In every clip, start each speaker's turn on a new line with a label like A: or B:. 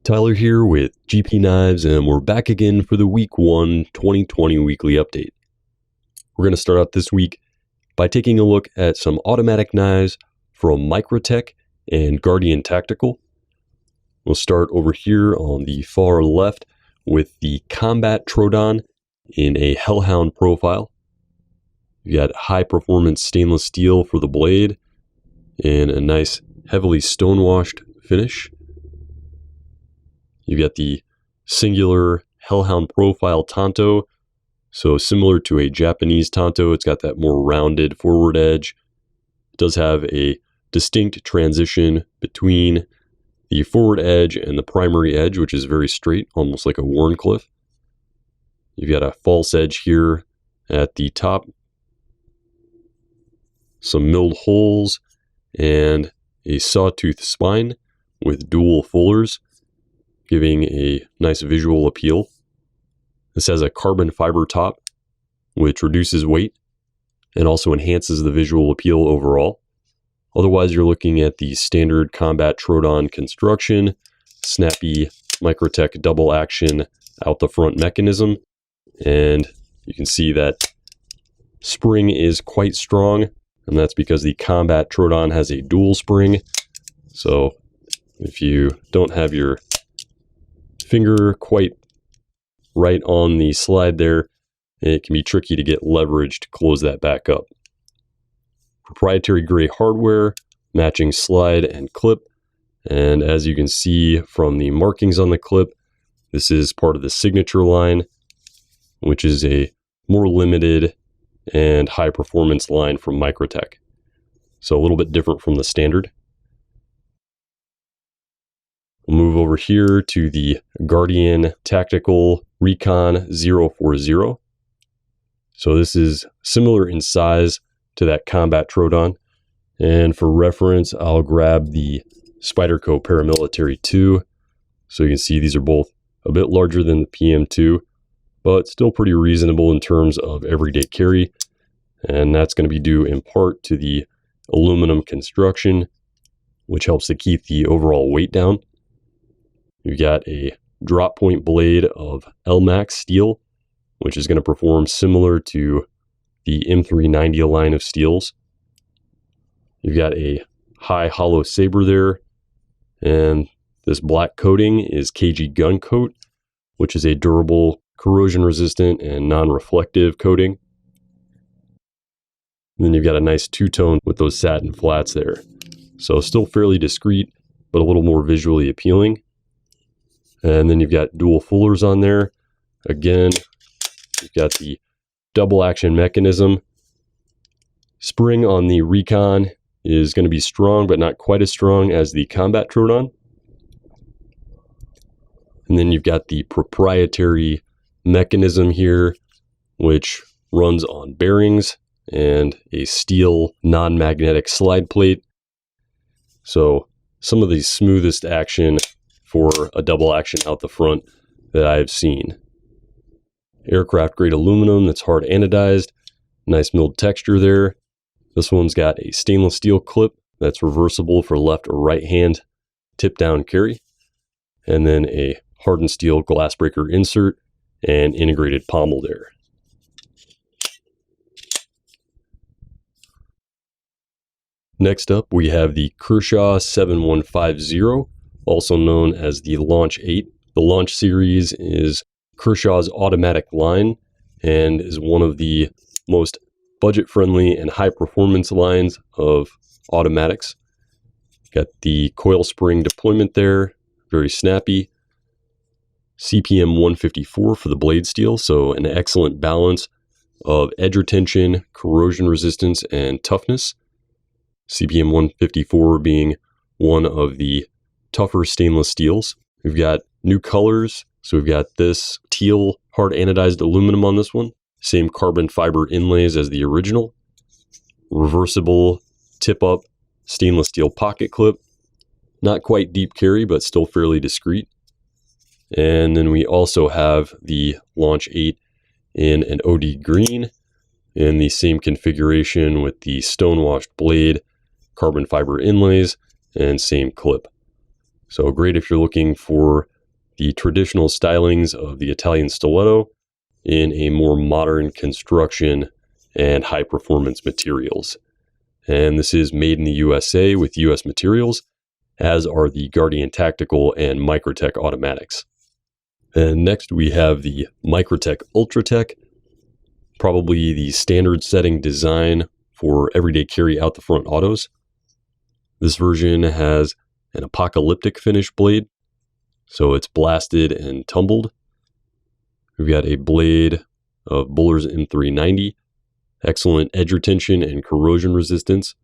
A: Tyler here with GP Knives, and we're back again for the Week 1 2020 weekly update. We're going to start out this week by taking a look at some automatic knives from Microtech and Guardian Tactical. We'll start over here on the far left with the Combat Troodon in a Hellhound profile. You got high performance stainless steel for the blade and a nice heavily stonewashed finish. You got the singular Hellhound profile tanto, so similar to a Japanese tanto. It's got that more rounded forward edge. It does have a distinct transition between the forward edge and the primary edge, which is very straight, almost like a Wharncliffe. You've got a false edge here at the top, some milled holes, and a sawtooth spine with dual fullers, giving a nice visual appeal. This has a carbon fiber top, which reduces weight and also enhances the visual appeal overall. Otherwise, you're looking at the standard Combat Troodon construction, snappy Microtech double action out the front mechanism, and you can see that spring is quite strong, and that's because the Combat Troodon has a dual spring. So if you don't have your finger quite right on the slide there, it can be tricky to get leverage to close that back up. Proprietary gray hardware, matching slide and clip, and as you can see from the markings on the clip, this is part of the signature line, which is a more limited and high performance line from Microtech. So a little bit different from the standard. We'll move over here to the Guardian Tactical Recon 040. So this is similar in size to that Combat Troodon. And for reference, I'll grab the Spyderco Paramilitary 2. So you can see these are both a bit larger than the PM2, but still pretty reasonable in terms of everyday carry. And that's going to be due in part to the aluminum construction, which helps to keep the overall weight down. You've got a drop point blade of LMAX steel, which is going to perform similar to the M390 line of steels. You've got a high hollow saber there, and this black coating is KG Gun Coat, which is a durable, corrosion resistant, and non-reflective coating. And then you've got a nice two-tone with those satin flats there. So still fairly discreet, but a little more visually appealing. And then you've got dual fullers on there. Again, you've got the double action mechanism. Spring on the Recon is going to be strong, but not quite as strong as the Combat Troodon. And then you've got the proprietary mechanism here, which runs on bearings and a steel non-magnetic slide plate. So some of the smoothest action for a double action out the front that I've seen. Aircraft grade aluminum that's hard anodized, nice milled texture there. This one's got a stainless steel clip that's reversible for left or right hand tip down carry, and then a hardened steel glass breaker insert and integrated pommel there. Next up, we have the Kershaw 7150, also known as the Launch 8. The Launch series is Kershaw's automatic line and is one of the most budget-friendly and high-performance lines of automatics. Got the coil spring deployment there, very snappy. CPM 154 for the blade steel, so an excellent balance of edge retention, corrosion resistance, and toughness. CPM 154 being one of the tougher stainless steels. We've got new colors, so we've got this teal hard anodized aluminum on this one. Same carbon fiber inlays as the original. Reversible tip-up stainless steel pocket clip. Not quite deep carry, but still fairly discreet. And then we also have the Launch 8 in an OD green in the same configuration with the stonewashed blade, carbon fiber inlays, and same clip. So great if you're looking for the traditional stylings of the Italian stiletto in a more modern construction and high performance materials. And this is made in the USA with US materials, as are the Guardian Tactical and Microtech automatics. And next we have the Microtech Ultratech, probably the standard setting design for everyday carry out the front autos. This version has an apocalyptic finish blade, so it's blasted and tumbled. We've got a blade of Buller's M390, excellent edge retention and corrosion resistance.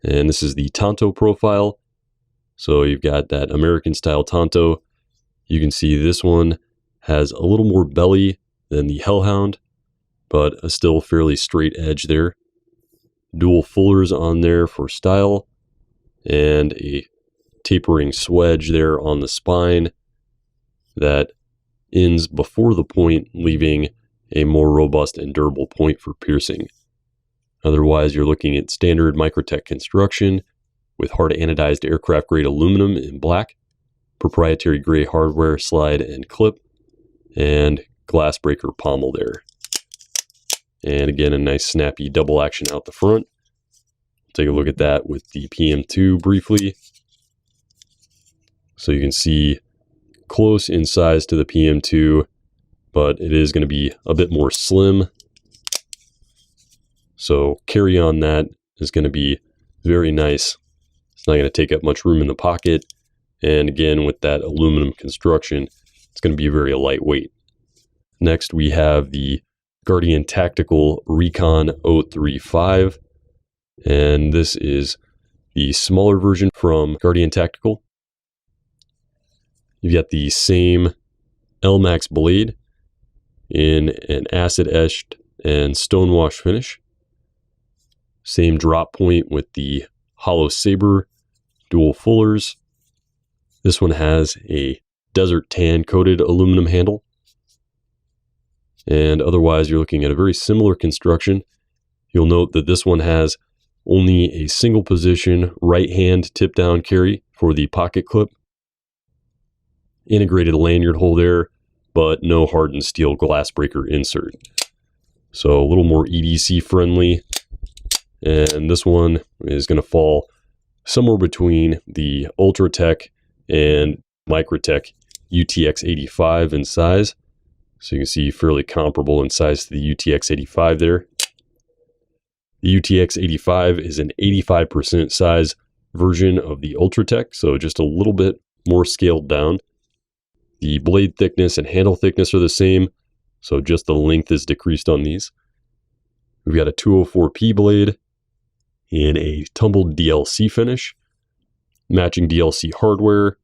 A: And this is the Tonto profile. So you've got that American style Tonto. You can see this one has a little more belly than the Hellhound, but a still fairly straight edge there. Dual fullers on there for style, and a tapering swedge there on the spine that ends before the point, leaving a more robust and durable point for piercing. Otherwise, you're looking at standard Microtech construction with hard anodized aircraft grade aluminum in black, proprietary gray hardware slide and clip, and glass breaker pommel there. And again, a nice snappy double action out the front. Take a look at that with the PM2 briefly. So you can see close in size to the PM2, but it is going to be a bit more slim. So carry on that is going to be very nice. It's not going to take up much room in the pocket. And again, with that aluminum construction, it's going to be very lightweight. Next, we have the Guardian Tactical Recon 035. And this is the smaller version from Guardian Tactical. You've got the same LMAX blade in an acid etched and stonewash finish. Same drop point with the hollow saber, dual fullers. This one has a desert tan coated aluminum handle. And otherwise, you're looking at a very similar construction. You'll note that this one has only a single position right hand tip down carry for the pocket clip. Integrated lanyard hole there, but no hardened steel glass breaker insert. So a little more EDC friendly. And this one is going to fall somewhere between the Ultratech and Microtech UTX 85 in size. So you can see fairly comparable in size to the UTX 85 there. The UTX 85 is an 85% size version of the Ultratech, so just a little bit more scaled down. The blade thickness and handle thickness are the same, so just the length is decreased on these. We've got a 204P blade in a tumbled DLC finish, matching DLC hardware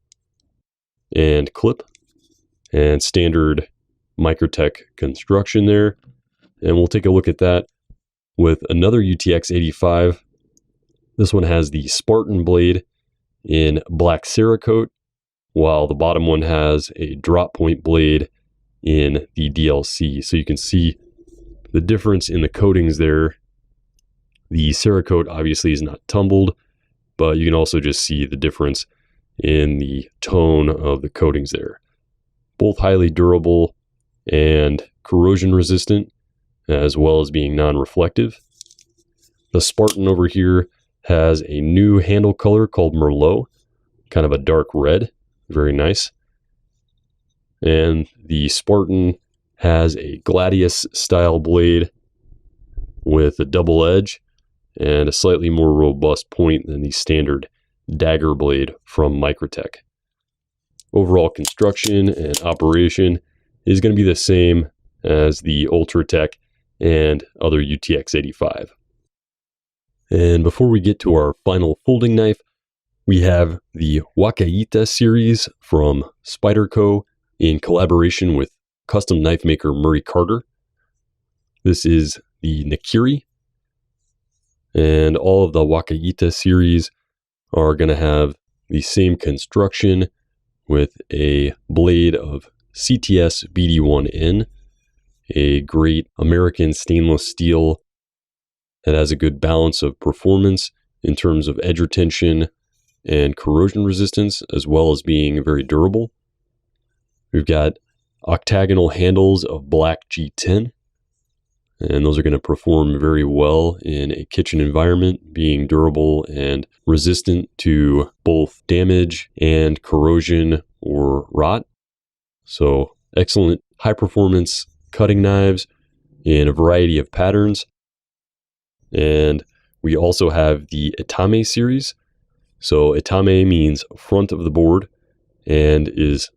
A: and clip, and standard Microtech construction there. And we'll take a look at that with another UTX 85. This one has the Spartan blade in black Cerakote, while the bottom one has a drop point blade in the DLC. So you can see the difference in the coatings there. The Cerakote obviously is not tumbled, but you can also just see the difference in the tone of the coatings there. Both highly durable and corrosion resistant, as well as being non-reflective. The Spartan over here has a new handle color called Merlot, kind of a dark red, very nice. And the Spartan has a Gladius style blade with a double edge and a slightly more robust point than the standard dagger blade from Microtech. Overall construction and operation is going to be the same as the Ultratech and other UTX 85. And before we get to our final folding knife, we have the Wakiita series from Spyderco in collaboration with custom knife maker Murray Carter. This is the Nakiri, and all of the Wakiita series are going to have the same construction with a blade of CTS BD1N, a great American stainless steel that has a good balance of performance in terms of edge retention and corrosion resistance, as well as being very durable. We've got octagonal handles of black G10, and those are going to perform very well in a kitchen environment, being durable and resistant to both damage and corrosion or rot. So excellent high performance cutting knives in a variety of patterns. And we also have the Itame series. So Itame means front of the board and is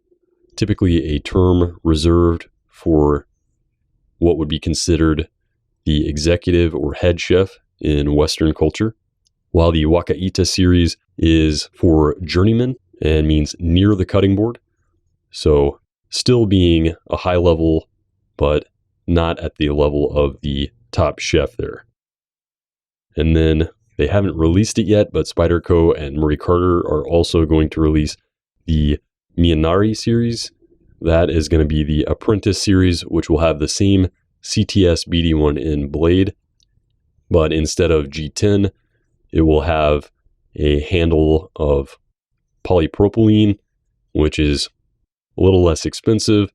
A: typically a term reserved for what would be considered the executive or head chef in Western culture, while the Wakiita series is for journeyman and means near the cutting board. So still being a high level, but not at the level of the top chef there. And then they haven't released it yet, but Spyderco and Murray Carter are also going to release the Minari series. That is going to be the Apprentice series, which will have the same CTS BD1N blade, but instead of G10, it will have a handle of polypropylene, which is a little less expensive,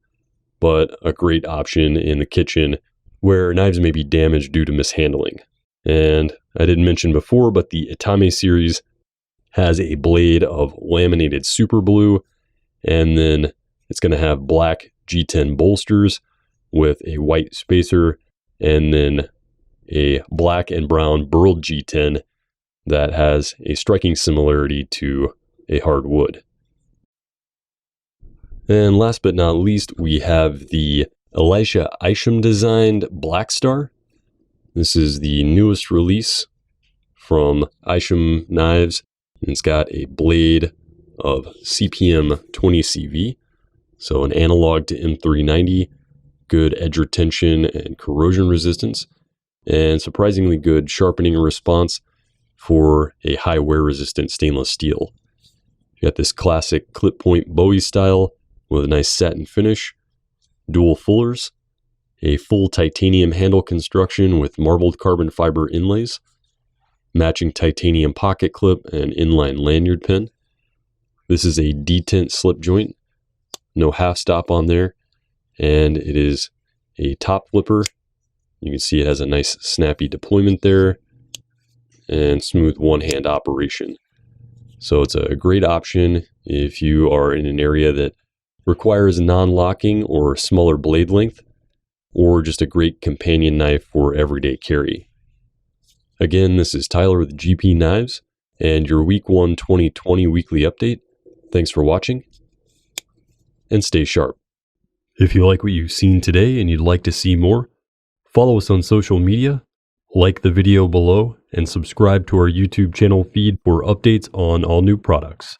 A: but a great option in the kitchen where knives may be damaged due to mishandling. And I didn't mention before, but the Itame series has a blade of laminated super blue, and then it's going to have black G10 bolsters with a white spacer, and then a black and brown burled G10 that has a striking similarity to a hardwood. And last but not least, we have the Elisha Isham designed Blackstar. This is the newest release from Isham Knives. It's got a blade of CPM 20CV, so an analog to M390, good edge retention and corrosion resistance, and surprisingly good sharpening response for a high wear resistant stainless steel. You got this classic clip point Bowie style with a nice satin finish, dual fullers, a full titanium handle construction with marbled carbon fiber inlays, matching titanium pocket clip and inline lanyard pin. This is a detent slip joint, no half stop on there, and it is a top flipper. You can see it has a nice snappy deployment there and smooth one-hand operation. So it's a great option if you are in an area that requires non-locking or smaller blade length, or just a great companion knife for everyday carry. Again, this is Tyler with GP Knives and your Week 1 2020 weekly update. Thanks for watching, and stay sharp. If you like what you've seen today and you'd like to see more, follow us on social media, like the video below, and subscribe to our YouTube channel feed for updates on all new products.